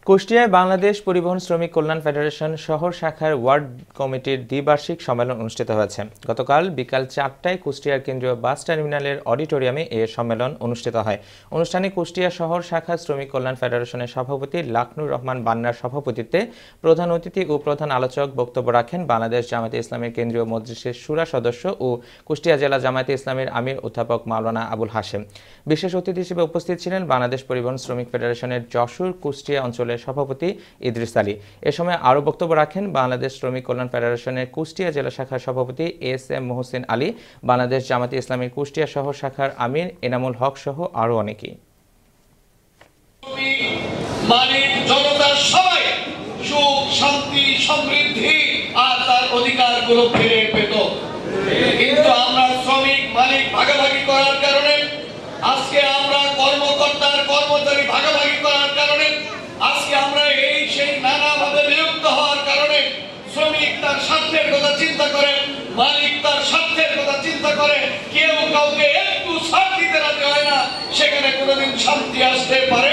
কুষ্টিয়ায় বাংলাদেশ পরিবহন শ্রমিক কল্যাণ ফেডারেশন শহর শাখার ওয়ার্ড কমিটির দ্বিবার্ষিক সম্মেলন অনুষ্ঠিত হয়েছে। গতকাল বিকাল 4টায় কুষ্টিয়ার কেন্দ্রীয় বাস টার্মিনালের অডিটোরিয়ামে এ সম্মেলন অনুষ্ঠিত হয়। অনুষ্ঠানে কুষ্টিয়া শহর শাখা শ্রমিক কল্যাণ ফেডারেশনের সভাপতি লাকনুর রহমান বান্নার সভাপতিত্বে প্রধান অতিথি ও প্রধান আলোচক বক্তব্য রাখেন বাংলাদেশ জামায়াতে ইসলামের কেন্দ্রীয় মজলিসের শুরা সদস্য ও কুষ্টিয়া জেলা জামায়াতে ইসলামের আমির অধ্যাপক মাওলানা আবুল হাশেম। বিশেষ অতিথি হিসেবে উপস্থিত ছিলেন বাংলাদেশ পরিবহন শ্রমিক ফেডারেশনের যশোর কুষ্টিয়া অঞ্চলের সভাপতি ইদ্রিস আলী। এ সময় আরও বক্তব্য রাখেন বাংলাদেশ শ্রমিক কল্যাণ ফেডারেশনের কুষ্টিয়া জেলা শাখার সভাপতি এস.এম. মোহসিন আলী, বাংলাদেশ জামায়াতে ইসলামের কুষ্টিয়া শহর শাখার আমির এনামুল হক সহ আরও অনেকেই। জনতার সবাই সুখ, শান্তি, সমৃদ্ধি আর তার অধিকারগুলো ফিরে পেত, কিন্তু আমরা শ্রমিক মালিক ভাগাভাগি করার কারণে, আজকে আমরা কর্মকর্তার কর্মচারী ভাগাভাগি করার কারণে, আজকে আমরা এই সেই নানাভাবে বিলুপ্ত হওয়ার কারণে শ্রমিক তার স্বার্থের কথা চিন্তা করে, মালিক তার স্বার্থের কথা চিন্তা করে, কেউ কাউকে একটু ছাড় দিতে রাজি হয় না, সেখানে কোনোদিন শান্তি আসতে পারে